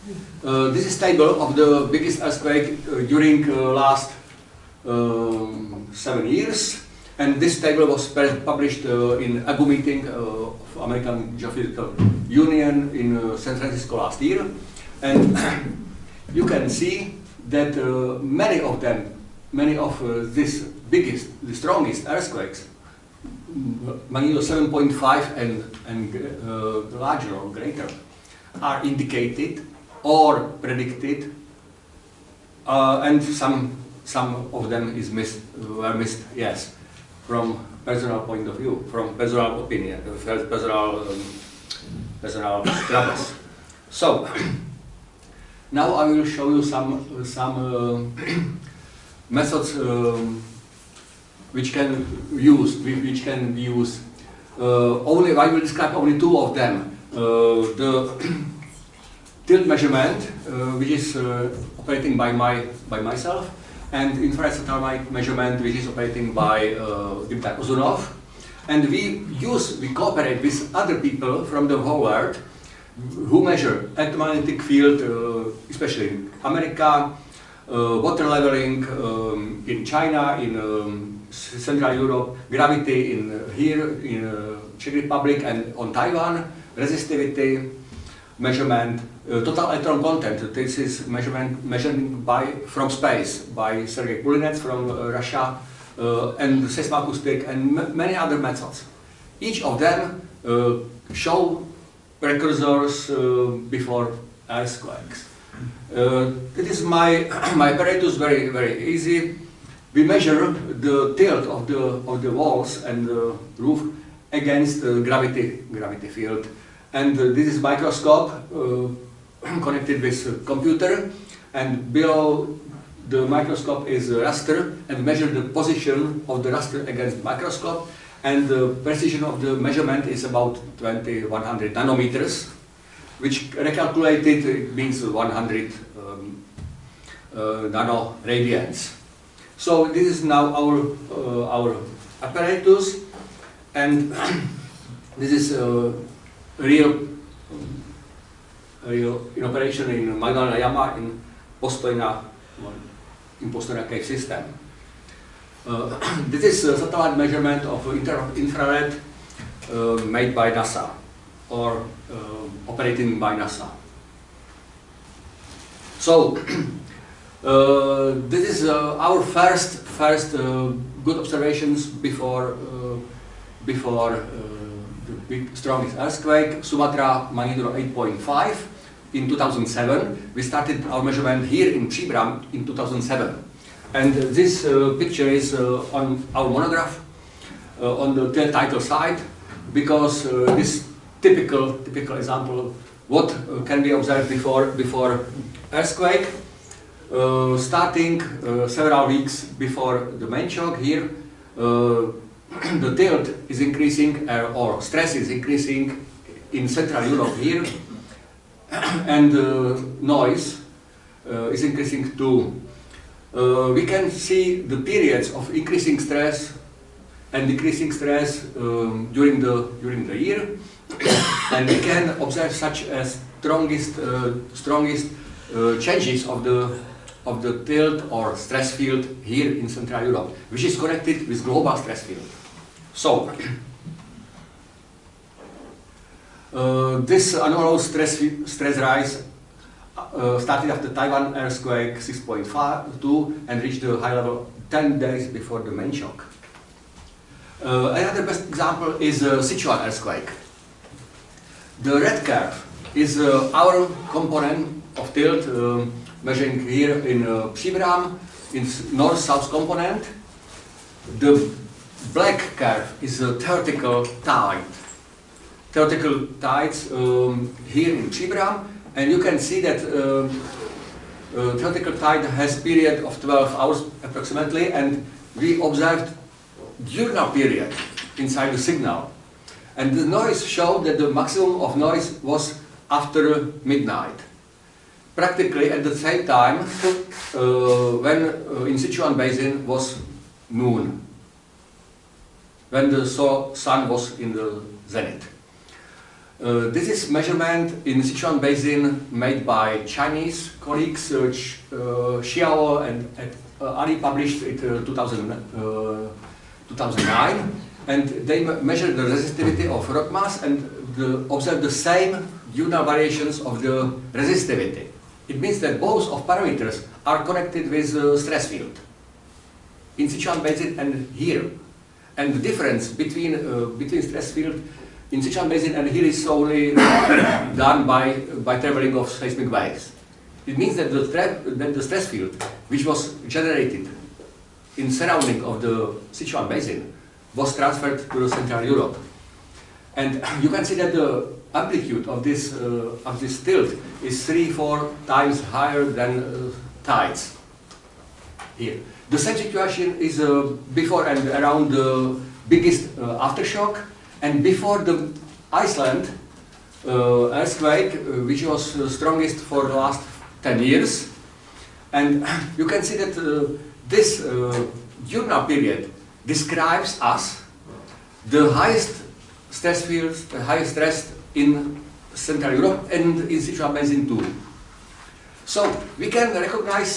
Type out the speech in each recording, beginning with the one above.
This is table of the biggest earthquake during last 7 years, and this table was published in AGU meeting of American Geophysical Union in San Francisco last year, and you can see that many of this biggest, the strongest earthquakes, magnitude 7.5 and larger or greater, are indicated or predicted, and some of them were missed, yes, from personal point of view, from personal opinion, personal troubles. So now I will show you some methods which can be used. Only I will describe only two of them. The tilt measurement, which is operating by myself, and infrared satellite measurement, which is operating by Dimitar Ozunov. And we cooperate with other people from the whole world who measure electromagnetic field, especially in America, water leveling in China, in Central Europe, gravity here in Czech Republic and on Taiwan, resistivity measurement, total electron content. This is measured from space by Sergei Pulinets from Russia, and seismoacoustic and many other methods. Each of them show precursors before earthquakes. It is my apparatus very easy. We measure the tilt of the walls and the roof against the gravity field, and this is microscope connected with computer, and below the microscope is a raster, and measure the position of the raster against microscope, and the precision of the measurement is about 2100 nanometers, which recalculated means 100 nanoradians. So this is now our apparatus, and this is real in operation in Magdalena Jama in Postojna cave system. This is a satellite measurement of infrared made by NASA or operating by NASA. So this is our first good observations before the big strongest earthquake, Sumatra magnitude 8.5 in 2007. We started our measurement here in Příbram in 2007, and this picture is on our monograph on the title side, because this typical example what can be observed before earthquake, starting several weeks before the main shock. Here the tilt is increasing, or stress is increasing in Central Europe here, and noise is increasing too. We can see the periods of increasing stress and decreasing stress during the year, and we can observe such as strongest changes of the tilt or stress field here in Central Europe, which is connected with global stress field. So this anomalous stress rise started after Taiwan earthquake 6.2 and reached the high level 10 days before the main shock. Another best example is Sichuan earthquake. The red curve is our component of tilt, measuring here in Příbram, in north-south component. The black curve is a theoretical tide. Theoretical tides here in Příbram, and you can see that theoretical tide has period of 12 hours approximately, and we observed diurnal period inside the signal. And the noise showed that the maximum of noise was after midnight. Practically at the same time when in Sichuan Basin was noon, when the sun was in the zenith. This is measurement in Sichuan Basin made by Chinese colleagues, Xiao and Ali published it 2009, and they measured the resistivity of rock mass and observed the same diurnal variations of the resistivity. It means that both of parameters are connected with stress field in Sichuan Basin and here, and the difference between stress field in Sichuan Basin and here is solely done by traveling of seismic waves. It means that the stress field, which was generated in surrounding of the Sichuan Basin, was transferred to Central Europe. And you can see that the amplitude of this tilt is 3-4 times higher than tides here. The same situation is before and around the biggest aftershock, and before the Iceland earthquake, which was strongest for the last 10 years. And you can see that this diurnal period describes us the highest stress fields, the highest stress in Central Europe and in Sichuan Basin too. So we can recognize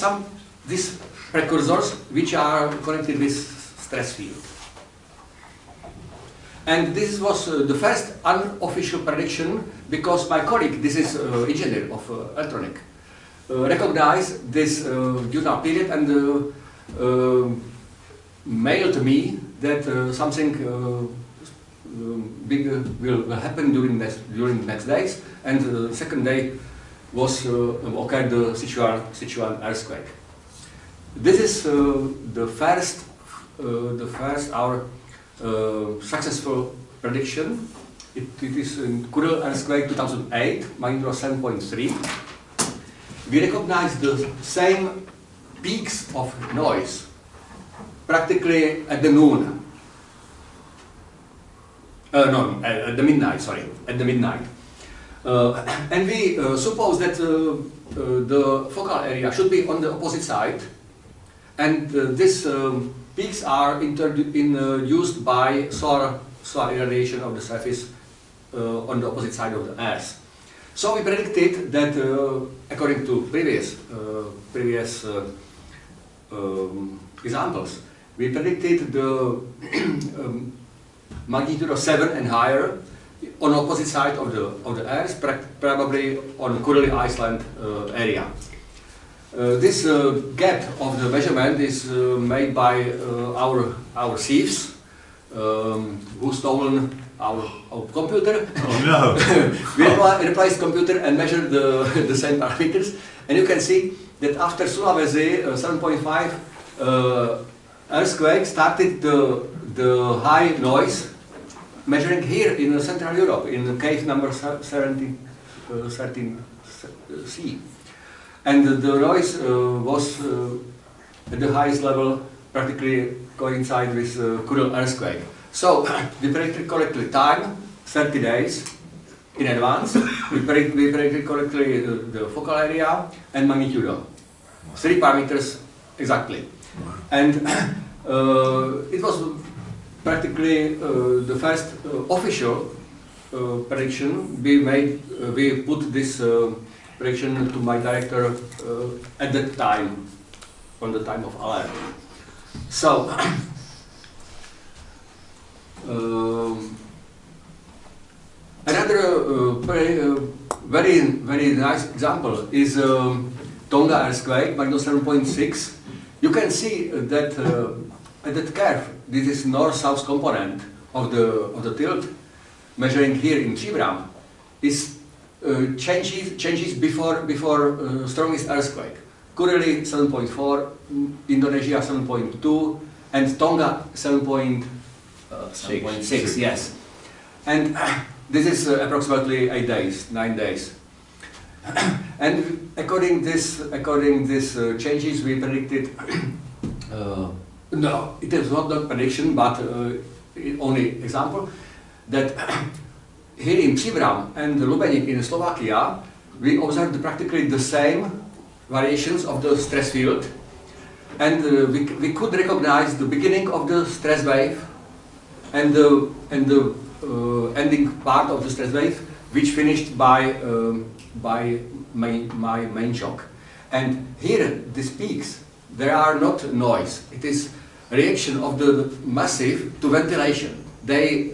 these precursors which are connected with stress field. And this was the first unofficial prediction, because my colleague, this is engineer of electronic, recognized this diurnal period and mailed me that something big will happen during the next days, and the second day was occurred the Sichuan earthquake. This is the first our successful prediction. It is in Kuril earthquake 2008, magnitude 7.3. We recognize the same peaks of noise practically at the noon. At the midnight, sorry, at the midnight. And we suppose that the focal area should be on the opposite side, and these peaks are induced by solar irradiation of the surface on the opposite side of the Earth. So we predicted that, according to previous examples, we predicted the magnitude of 7 and higher on the opposite side of the Earth, probably on Kuril Iceland area. This gap of the measurement is made by our thieves who stolen our computer. Oh no! We replaced computer and measured the same parameters, and you can see that after Sulawesi 7.5 earthquake started the high noise measuring here in Central Europe in cave number 13C. And the noise was at the highest level, practically coincide with Kuril earthquake. So we predicted correctly time, 30 days in advance. We predicted correctly the focal area and magnitude. 3 parameters exactly. And it was practically the first official prediction we made. We put this prediction to my director at that time, on the time of alert. So, another very nice example is Tonga earthquake, magnitude 7.6. You can see that at that curve, this is north-south component of the tilt, measuring here in Chibram, is changes before strongest earthquake. Kurili 7.4, Indonesia 7.2, and Tonga 7.6. Yes, and this is approximately 8 days, 9 days. And according this changes, we predicted. No, it is not the prediction, but only example that. Here in Chibram and Lubenik in Slovakia, we observed practically the same variations of the stress field, and we could recognize the beginning of the stress wave and the ending part of the stress wave which finished by my main shock. And here, these peaks, they are not noise. It is reaction of the massive to ventilation. They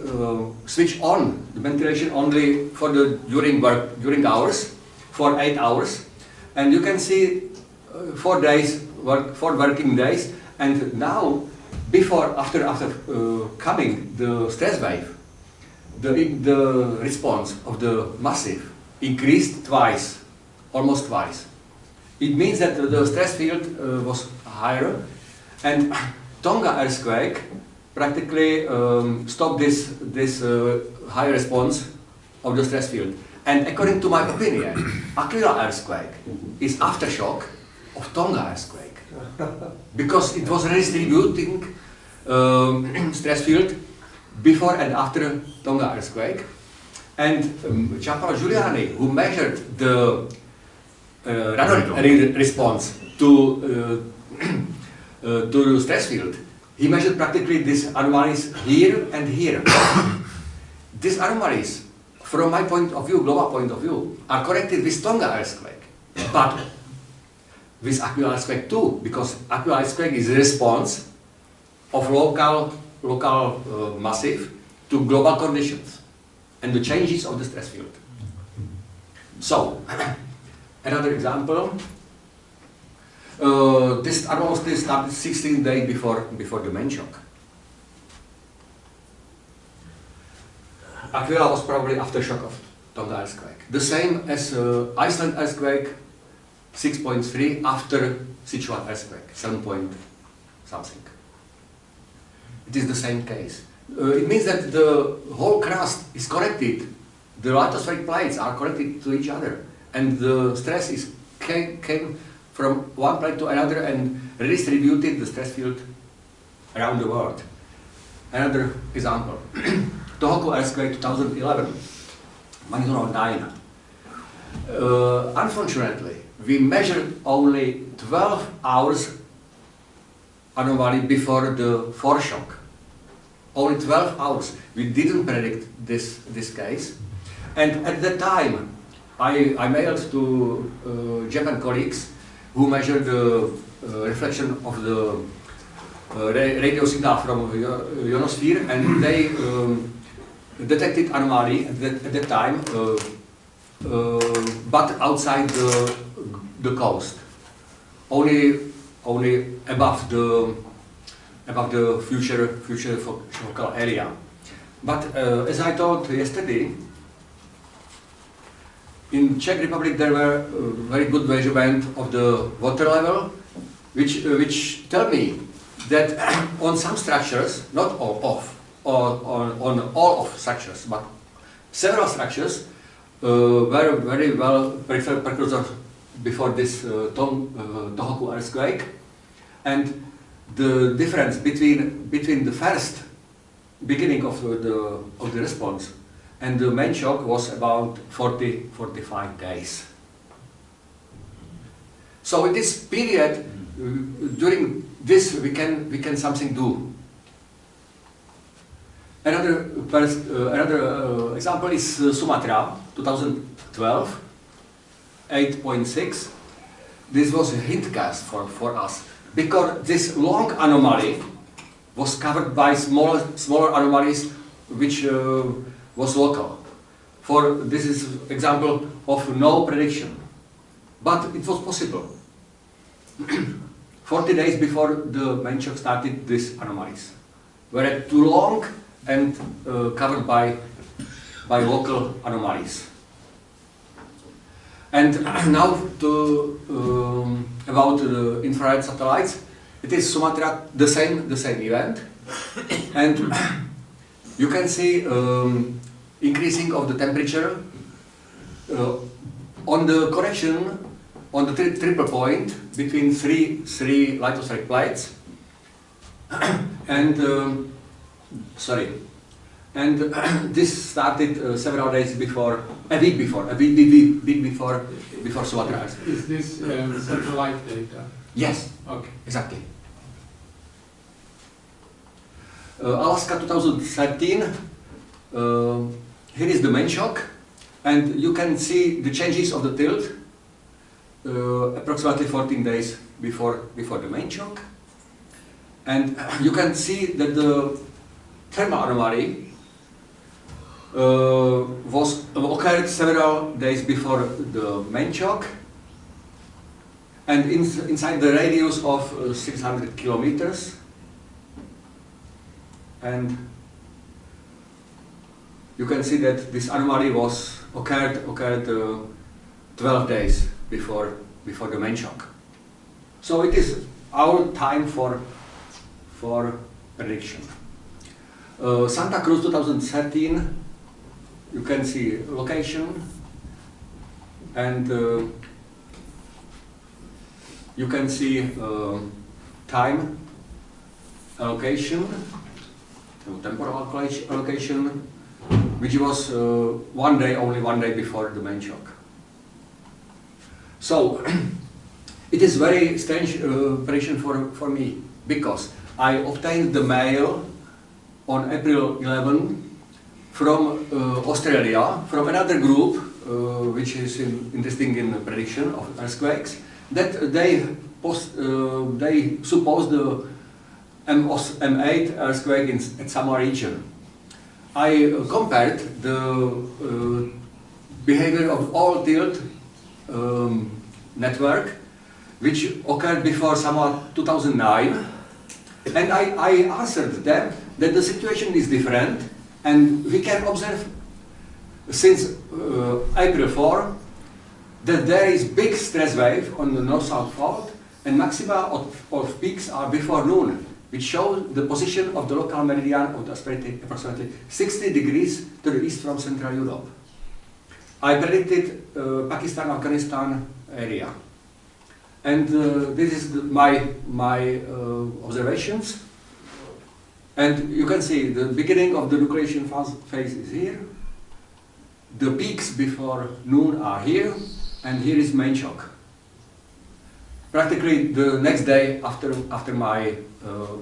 switch on the ventilation only for the during hours, for 8 hours, and you can see 4 working days. And now, after coming the stress wave, the response of the massive increased twice, almost twice. It means that the stress field was higher, and Tonga earthquake practically stopped this high response of the stress field. And according to my opinion, Aquila earthquake is aftershock of Tonga earthquake, because it was redistributing stress field before and after Tonga earthquake. And Giampaolo Giuliani, who measured the radon response to the stress field, he measured practically these anomalies here and here. These anomalies, from my point of view, global point of view, are corrected with Tonga earthquake, but with Aquila earthquake too, because Aquila earthquake is a response of local massive to global conditions and the changes of the stress field. So, another example. This anomaly started 16 days before the main shock. Aquila was probably aftershock of Tonga earthquake. The same as Iceland earthquake, 6.3 after Sichuan earthquake, 7 point something. It is the same case. It means that the whole crust is connected. The lithospheric plates are connected to each other, and the stress came from one plate to another and redistributed the stress field around the world. Another example, Tohoku earthquake 2011, magnitude 9. Unfortunately, we measured only 12 hours anomaly before the foreshock. Only 12 hours. We didn't predict this case. And at the time, I mailed to Japan colleagues who measured the reflection of the radio signal from ionosphere, and they detected anomaly at that time, but outside the coast, only above the future focal area. But as I told yesterday, in Czech Republic there were very good measurement of the water level, which tell me that on some structures, not on all of structures, but several structures were very well precursor before this Tohoku earthquake, and the difference between the first beginning of the response and the main shock was about 40-45 days. So in this period, during this we can something do. Another example is Sumatra, 2012, 8.6. This was a hint cast for us, because this long anomaly was covered by smaller anomalies which was local. For this is example of no prediction, but it was possible. 40 days before the main shock started, these anomalies were too long and covered by local anomalies. And now about the infrared satellites. It is Sumatra, the same event, and you can see increasing of the temperature on the correction on the triple point between three lithospheric plates, and this started several days before, a week before Sumatra. Is this satellite data? Yes. Okay. Exactly. Alaska 2013. Here is the main shock. And you can see the changes of the tilt approximately 14 days before the main shock. And you can see that the thermal anomaly occurred several days before the main shock, and inside the radius of 600 kilometers. And you can see that this anomaly occurred 12 days before the main shock. So it is our time for prediction. Santa Cruz 2013, you can see location, and you can see time allocation, temporal allocation, which was only one day before the main shock. So it is very strange prediction for me, because I obtained the mail on April 11 from Australia, from another group which is interested in prediction of earthquakes, that they suppose the M8 earthquake at Samoa region. I compared the behavior of all tilt network, which occurred before Samoa 2009, and I answered them that the situation is different, and we can observe since April 4 that there is big stress wave on the north-south fault, and maxima of peaks are before noon, which shows the position of the local meridian of the approximately 60 degrees to the east from Central Europe. I predicted Pakistan-Afghanistan area. And this is my observations. And you can see the beginning of the nucleation phase is here. The peaks before noon are here, and here is main shock. Practically the next day after my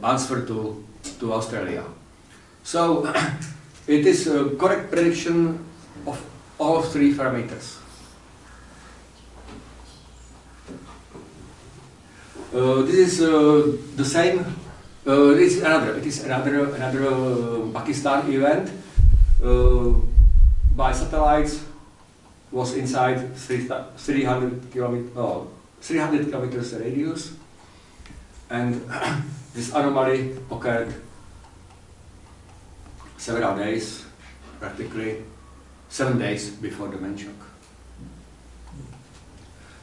answer to Australia. So it is a correct prediction of all three parameters. This is the same. It is another Pakistan event by satellites. Was inside 300 kilometers radius, and this anomaly occurred several days, practically 7 days before the main shock.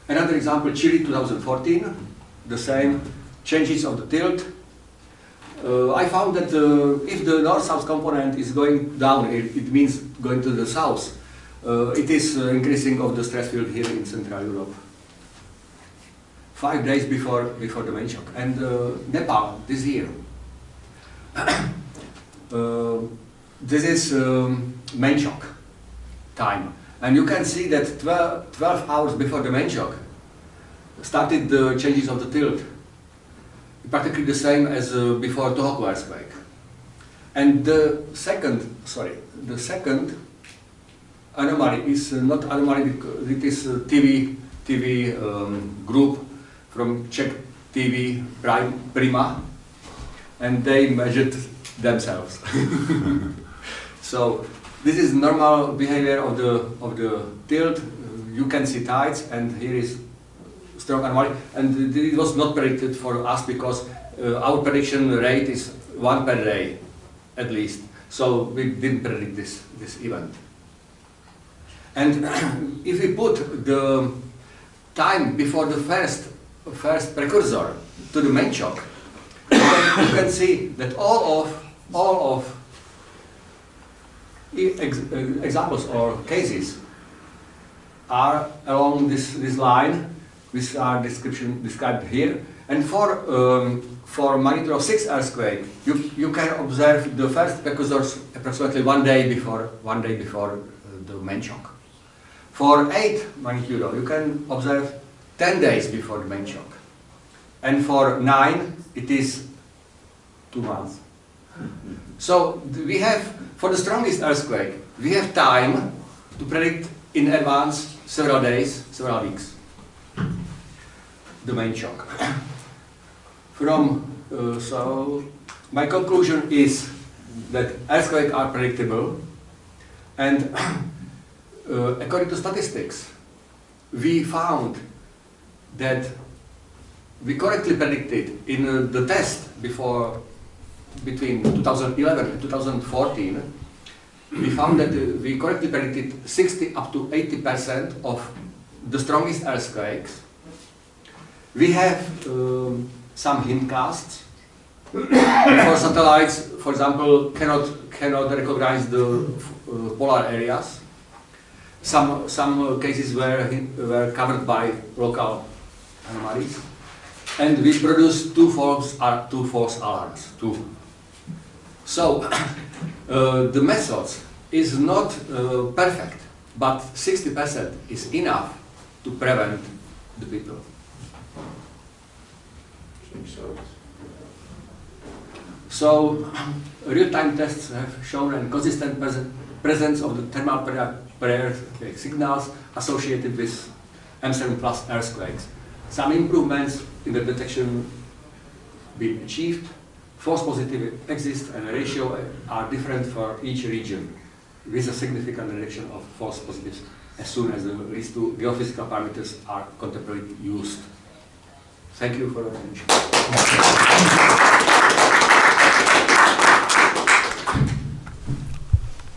Another example, Chile 2014, the same changes of the tilt. I found that if the north-south component is going down, it means going to the south. It is increasing of the stress field here in Central Europe. 5 days before the main shock. And Nepal this year. This is main shock time. And you can see that 12 hours before the main shock started the changes of the tilt. Practically the same as before Tohoku earthquake. And the second anomaly is not anomaly because it is a TV group from Czech TV Prima, and they measured themselves. So this is normal behavior of the tilt. You can see tides, and here is strong anomaly, and it was not predicted for us because our prediction rate is 1 per day at least. So we didn't predict this event. And if we put the time before the first precursor to the main shock, you can see that all of examples or cases are along this line, which are described here. And for magnitude of 6 earthquake, you can observe the first precursors approximately one day before the main shock. For 8 magnitude, you can observe 10 days before the main shock. And for 9, it is 2 months. So we have, for the strongest earthquake, we have time to predict in advance, several days, several weeks. The main shock. So my conclusion is that earthquakes are predictable, and according to statistics, we found that we correctly predicted in the test between 2011 and 2014. We found that we correctly predicted 60 up to 80% of the strongest earthquakes. We have some hindcasts. For satellites, for example, cannot recognize the polar areas. Some cases were covered by local anomalies, and we produced two false alarms too. So the methods is not perfect, but 60% is enough to prevent the people. So real-time tests have shown a consistent presence of the thermal barrier signals associated with M7 plus earthquakes. Some improvements in the detection been achieved. False positive exist and the ratio are different for each region, with a significant reduction of false positives as soon as these two geophysical parameters are contemporarily used. Thank you for your attention.